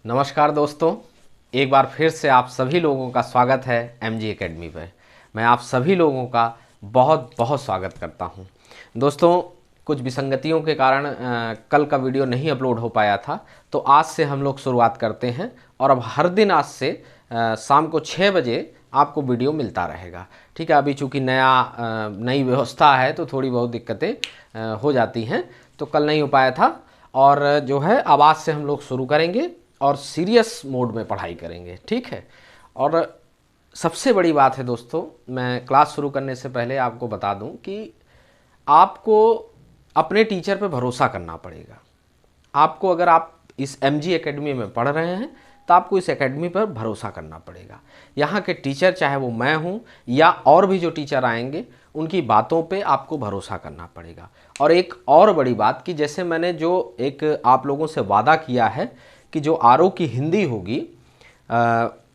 नमस्कार दोस्तों, एक बार फिर से आप सभी लोगों का स्वागत है एमजी एकेडमी पर। मैं आप सभी लोगों का बहुत बहुत स्वागत करता हूं। दोस्तों, कुछ विसंगतियों के कारण कल का वीडियो नहीं अपलोड हो पाया था, तो आज से हम लोग शुरुआत करते हैं और अब हर दिन आज से शाम को 6 बजे आपको वीडियो मिलता रहेगा। ठीक है, अभी चूँकि नई व्यवस्था है तो थोड़ी बहुत दिक्कतें हो जाती हैं, तो कल नहीं हो पाया था। और जो है अब आज से हम लोग शुरू करेंगे और सीरियस मोड में पढ़ाई करेंगे। ठीक है, और सबसे बड़ी बात है दोस्तों, मैं क्लास शुरू करने से पहले आपको बता दूं कि आपको अपने टीचर पे भरोसा करना पड़ेगा। आपको, अगर आप इस एमजी एकेडमी में पढ़ रहे हैं तो आपको इस एकेडमी पर भरोसा करना पड़ेगा। यहाँ के टीचर, चाहे वो मैं हूँ या और भी जो टीचर आएंगे, उनकी बातों पे आपको भरोसा करना पड़ेगा। और एक और बड़ी बात कि जैसे मैंने जो एक आप लोगों से वादा किया है कि जो आरओ की हिंदी होगी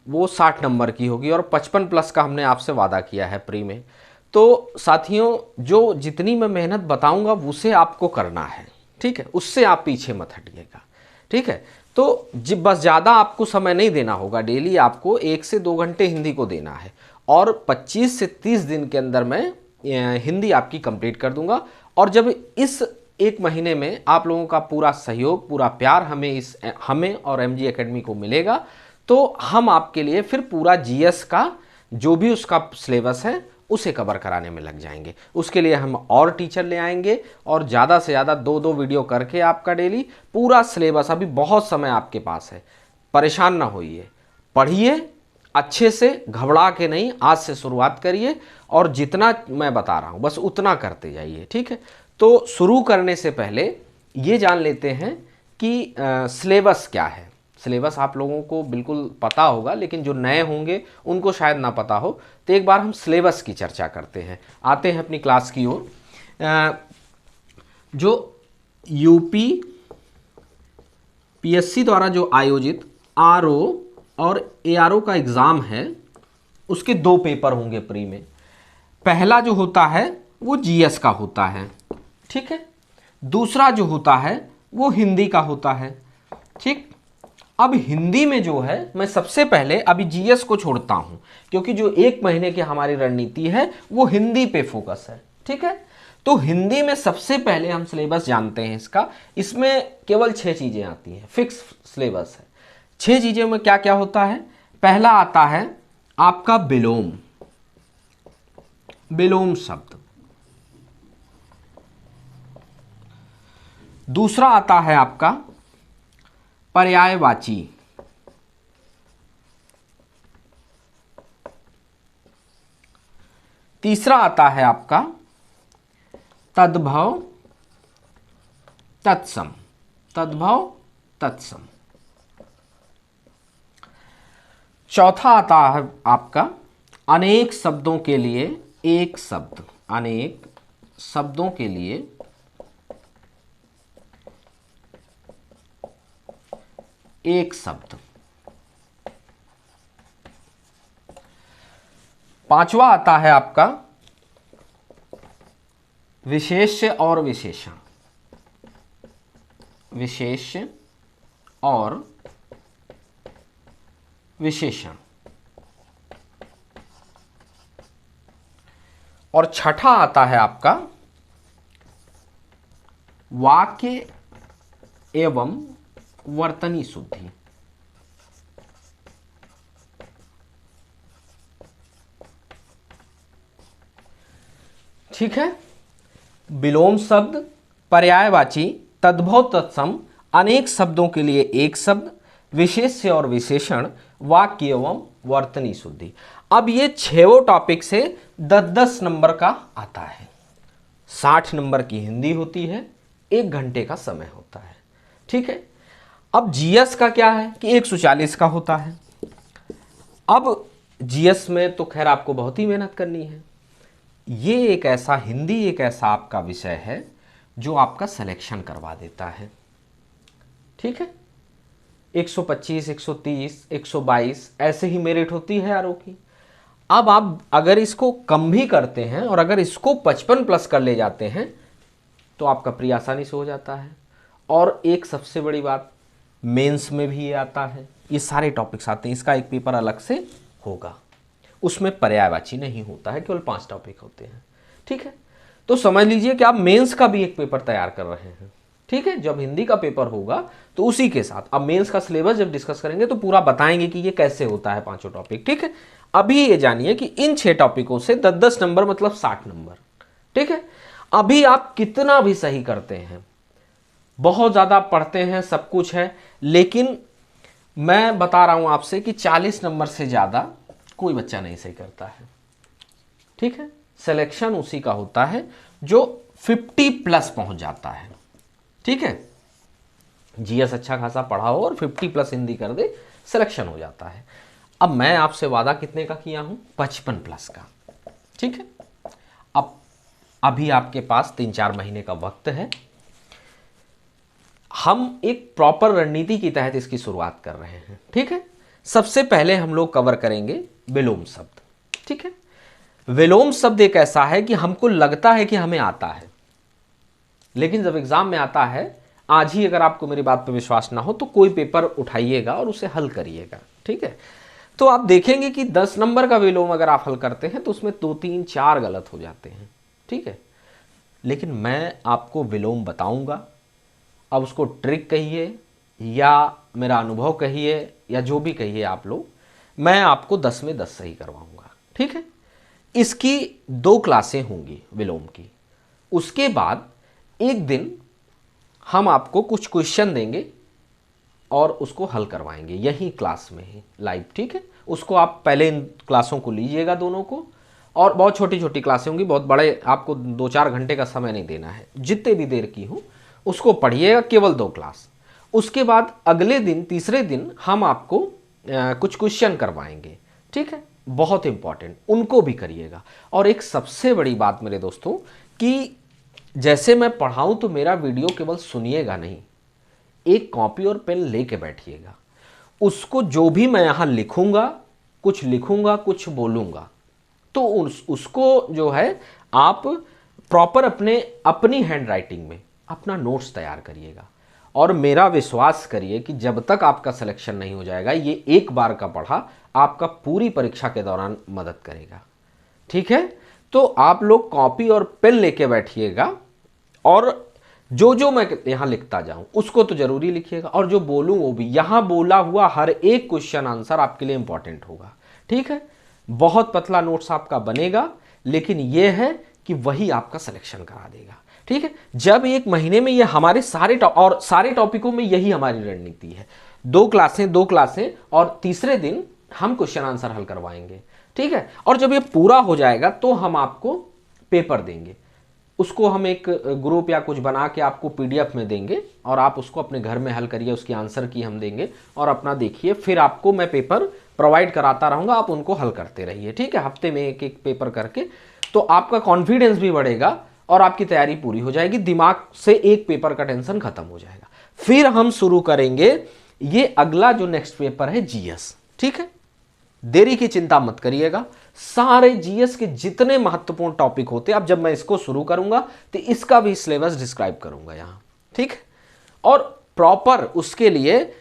वो 60 नंबर की होगी और 55 प्लस का हमने आपसे वादा किया है प्री में। तो साथियों, जो जितनी मैं मेहनत बताऊंगा उसे आपको करना है। ठीक है, उससे आप पीछे मत हटिएगा। ठीक है, तो बस ज़्यादा आपको समय नहीं देना होगा। डेली आपको 1 से 2 घंटे हिंदी को देना है और 25 से 30 दिन के अंदर मैं हिंदी आपकी कंप्लीट कर दूंगा। और जब इस 1 महीने में आप लोगों का पूरा सहयोग, पूरा प्यार हमें और एमजी एकेडमी को मिलेगा, तो हम आपके लिए फिर पूरा जीएस का जो भी उसका सिलेबस है उसे कवर कराने में लग जाएंगे। उसके लिए हम और टीचर ले आएंगे और ज़्यादा से ज़्यादा 2-2 वीडियो करके आपका डेली पूरा सिलेबस, अभी बहुत समय आपके पास है, परेशान ना होइए, पढ़िए अच्छे से, घबरा के नहीं। आज से शुरुआत करिए और जितना मैं बता रहा हूँ बस उतना करते जाइए। ठीक है, तो शुरू करने से पहले ये जान लेते हैं कि सिलेबस क्या है। सिलेबस आप लोगों को बिल्कुल पता होगा, लेकिन जो नए होंगे उनको शायद ना पता हो, तो एक बार हम सिलेबस की चर्चा करते हैं। आते हैं अपनी क्लास की ओर। जो यूपी पीएससी द्वारा जो आयोजित आरओ और एआरओ का एग्ज़ाम है, उसके 2 पेपर होंगे प्री में। पहला जो होता है वो जीएस का होता है। ठीक है, दूसरा जो होता है वो हिंदी का होता है। ठीक, अब हिंदी में जो है, मैं सबसे पहले अभी जीएस को छोड़ता हूं क्योंकि जो 1 महीने की हमारी रणनीति है वो हिंदी पे फोकस है। ठीक है, तो हिंदी में सबसे पहले हम सिलेबस जानते हैं इसका। इसमें केवल 6 चीजें आती हैं, फिक्स सिलेबस है। 6 चीजों में क्या क्या होता है? पहला आता है आपका विलोम, विलोम शब्द। दूसरा आता है आपका पर्यायवाची। तीसरा आता है आपका तद्भव तत्सम, तद्भव तत्सम। चौथा आता है आपका अनेक शब्दों के लिए एक शब्द, अनेक शब्दों के लिए एक शब्द। पांचवा आता है आपका विशेष्य और विशेषण, विशेष्य और विशेषण। और छठा आता है आपका वाक्य एवं वर्तनी शुद्धि। ठीक है, विलोम शब्द, पर्यायवाची, तद्भव तत्सम, अनेक शब्दों के लिए एक शब्द, विशेष्य और विशेषण, वाक्य एवं वर्तनी शुद्धि। अब ये 6 टॉपिक से 10-10 नंबर का आता है। 60 नंबर की हिंदी होती है, 1 घंटे का समय होता है। ठीक है, अब जीएस का क्या है कि 140 का होता है। अब जीएस में तो खैर आपको बहुत ही मेहनत करनी है। ये एक ऐसा, हिंदी एक ऐसा आपका विषय है जो आपका सिलेक्शन करवा देता है। ठीक है, 125, 130, 122 ऐसे ही मेरिट होती है आरओ की। अब आप अगर इसको कम भी करते हैं और अगर इसको 55 प्लस कर ले जाते हैं तो आपका प्री आसानी से हो जाता है। और एक सबसे बड़ी बात, मेंस में भी ये आता है, ये सारे टॉपिक्स आते हैं। इसका एक पेपर अलग से होगा, उसमें पर्यायवाची नहीं होता है, केवल 5 टॉपिक होते हैं। ठीक है, तो समझ लीजिए कि आप मेंस का भी एक पेपर तैयार कर रहे हैं। ठीक है, जब हिंदी का पेपर होगा तो उसी के साथ अब मेंस का सिलेबस जब डिस्कस करेंगे तो पूरा बताएंगे कि ये कैसे होता है 5 टॉपिक। ठीक है, अभी ये जानिए कि इन 6 टॉपिकों से 10-10 नंबर मतलब 60 नंबर। ठीक है, अभी आप कितना भी सही करते हैं, बहुत ज़्यादा पढ़ते हैं, सब कुछ है, लेकिन मैं बता रहा हूं आपसे कि 40 नंबर से ज़्यादा कोई बच्चा नहीं सही करता है। ठीक है, सिलेक्शन उसी का होता है जो 50+ पहुंच जाता है। ठीक है, जीएस अच्छा खासा पढ़ा हो और 50+ हिंदी कर दे, सिलेक्शन हो जाता है। अब मैं आपसे वादा कितने का किया हूं? 55+ का। ठीक है, अब अभी आपके पास 3-4 महीने का वक्त है। हम एक प्रॉपर रणनीति के तहत इसकी शुरुआत कर रहे हैं। ठीक है, सबसे पहले हम लोग कवर करेंगे विलोम शब्द। ठीक है, विलोम शब्द एक ऐसा है कि हमको लगता है कि हमें आता है, लेकिन जब एग्जाम में आता है, आज ही अगर आपको मेरी बात पर विश्वास ना हो तो कोई पेपर उठाइएगा और उसे हल करिएगा। ठीक है, तो आप देखेंगे कि 10 नंबर का विलोम अगर आप हल करते हैं तो उसमें 2, 3, 4 गलत हो जाते हैं। ठीक है, लेकिन मैं आपको विलोम बताऊंगा। अब उसको ट्रिक कहिए या मेरा अनुभव कहिए या जो भी कहिए आप लोग, मैं आपको 10 में 10 सही करवाऊंगा। ठीक है, इसकी 2 क्लासें होंगी विलोम की। उसके बाद एक दिन हम आपको कुछ क्वेश्चन देंगे और उसको हल करवाएंगे यही क्लास में ही लाइव। ठीक है, उसको आप पहले इन क्लासों को लीजिएगा दोनों को, और बहुत छोटी छोटी क्लासें होंगी, बहुत बड़े आपको 2-4 घंटे का समय नहीं देना है, जितने भी देर की हो उसको पढ़िएगा, केवल 2 क्लास। उसके बाद अगले दिन, तीसरे दिन हम आपको कुछ क्वेश्चन करवाएंगे। ठीक है, बहुत इंपॉर्टेंट, उनको भी करिएगा। और एक सबसे बड़ी बात मेरे दोस्तों कि जैसे मैं पढ़ाऊं तो मेरा वीडियो केवल सुनिएगा नहीं, एक कॉपी और पेन लेके बैठिएगा। उसको जो भी मैं यहाँ लिखूंगा, कुछ बोलूंगा, तो उसको जो है आप प्रॉपर अपनी हैंड राइटिंग में अपना नोट्स तैयार करिएगा। और मेरा विश्वास करिए कि जब तक आपका सिलेक्शन नहीं हो जाएगा, ये एक बार का पढ़ा आपका पूरी परीक्षा के दौरान मदद करेगा। ठीक है, तो आप लोग कॉपी और पेन लेके बैठिएगा और जो जो मैं यहाँ लिखता जाऊं उसको तो जरूरी लिखिएगा, और जो बोलूं वो भी, यहाँ बोला हुआ हर एक क्वेश्चन आंसर आपके लिए इंपॉर्टेंट होगा। ठीक है, बहुत पतला नोट्स आपका बनेगा, लेकिन यह है कि वही आपका सिलेक्शन करा देगा। ठीक है, जब एक महीने में ये हमारे सारे टॉपिकों में यही हमारी रणनीति है, 2 क्लासें और तीसरे दिन हम क्वेश्चन आंसर हल करवाएंगे। ठीक है, और जब ये पूरा हो जाएगा तो हम आपको पेपर देंगे, उसको हम एक ग्रुप या कुछ बना के आपको पीडीएफ में देंगे और आप उसको अपने घर में हल करिए, उसकी आंसर की हम देंगे और अपना देखिए। फिर आपको मैं पेपर प्रोवाइड कराता रहूँगा, आप उनको हल करते रहिए। ठीक है, हफ्ते में एक एक पेपर करके, तो आपका कॉन्फिडेंस भी बढ़ेगा और आपकी तैयारी पूरी हो जाएगी, दिमाग से एक पेपर का टेंशन खत्म हो जाएगा। फिर हम शुरू करेंगे ये अगला जो नेक्स्ट पेपर है जीएस। ठीक है, देरी की चिंता मत करिएगा, सारे जीएस के जितने महत्वपूर्ण टॉपिक होते हैं, अब जब मैं इसको शुरू करूंगा तो इसका भी सिलेबस डिस्क्राइब करूंगा यहां। ठीक है, और प्रॉपर उसके लिए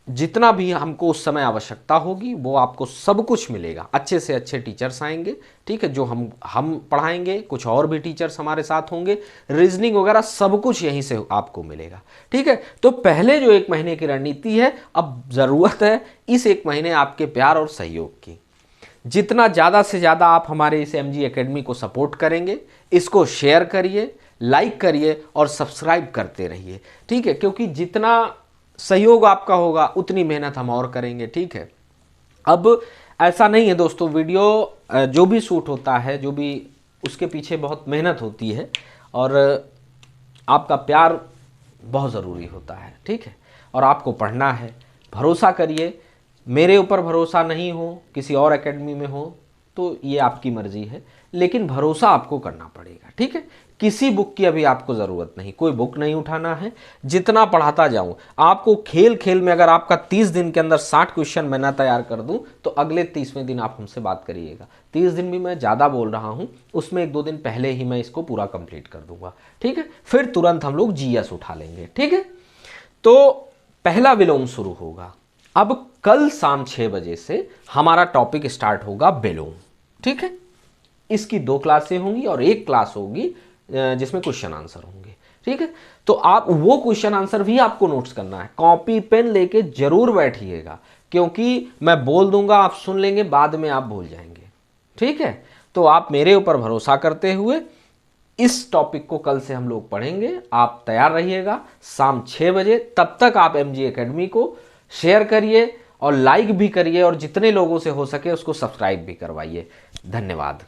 जितना भी हमको उस समय आवश्यकता होगी वो आपको सब कुछ मिलेगा। अच्छे से अच्छे टीचर्स आएंगे। ठीक है, जो हम पढ़ाएंगे, कुछ और भी टीचर्स हमारे साथ होंगे, रीजनिंग वगैरह सब कुछ यहीं से आपको मिलेगा। ठीक है, तो पहले जो 1 महीने की रणनीति है, अब ज़रूरत है इस 1 महीने आपके प्यार और सहयोग की। जितना ज़्यादा से ज़्यादा आप हमारे इस एमजी एकेडमी को सपोर्ट करेंगे, इसको शेयर करिए, लाइक करिए और सब्सक्राइब करते रहिए। ठीक है, क्योंकि जितना सहयोग आपका होगा उतनी मेहनत हम और करेंगे। ठीक है, अब ऐसा नहीं है दोस्तों, वीडियो जो भी शूट होता है, जो भी उसके पीछे बहुत मेहनत होती है और आपका प्यार बहुत ज़रूरी होता है। ठीक है, और आपको पढ़ना है, भरोसा करिए। मेरे ऊपर भरोसा नहीं हो, किसी और एकेडमी में हो तो ये आपकी मर्जी है, लेकिन भरोसा आपको करना पड़ेगा। ठीक है, किसी बुक की अभी आपको ज़रूरत नहीं, कोई बुक नहीं उठाना है। जितना पढ़ाता जाऊं आपको, खेल खेल में अगर आपका 30 दिन के अंदर 60 क्वेश्चन मैं ना तैयार कर दूं तो अगले 30वें दिन आप हमसे बात करिएगा। 30 दिन भी मैं ज़्यादा बोल रहा हूं, उसमें 1-2 दिन पहले ही मैं इसको पूरा कंप्लीट कर दूंगा। ठीक है, फिर तुरंत हम लोग जीएस उठा लेंगे। ठीक है, तो पहला विलोम शुरू होगा। अब कल शाम 6 बजे से हमारा टॉपिक स्टार्ट होगा विलोम, ठीक है। इसकी 2 क्लासें होंगी और 1 क्लास होगी जिसमें क्वेश्चन आंसर होंगे, ठीक है। तो आप वो क्वेश्चन आंसर भी आपको नोट्स करना है, कॉपी पेन लेके जरूर बैठिएगा, क्योंकि मैं बोल दूंगा, आप सुन लेंगे, बाद में आप भूल जाएंगे, ठीक है। तो आप मेरे ऊपर भरोसा करते हुए इस टॉपिक को कल से हम लोग पढ़ेंगे। आप तैयार रहिएगा शाम 6 बजे। तब तक आप MG एकेडमी को शेयर करिए और लाइक भी करिए और जितने लोगों से हो सके उसको सब्सक्राइब भी करवाइए। धन्यवाद।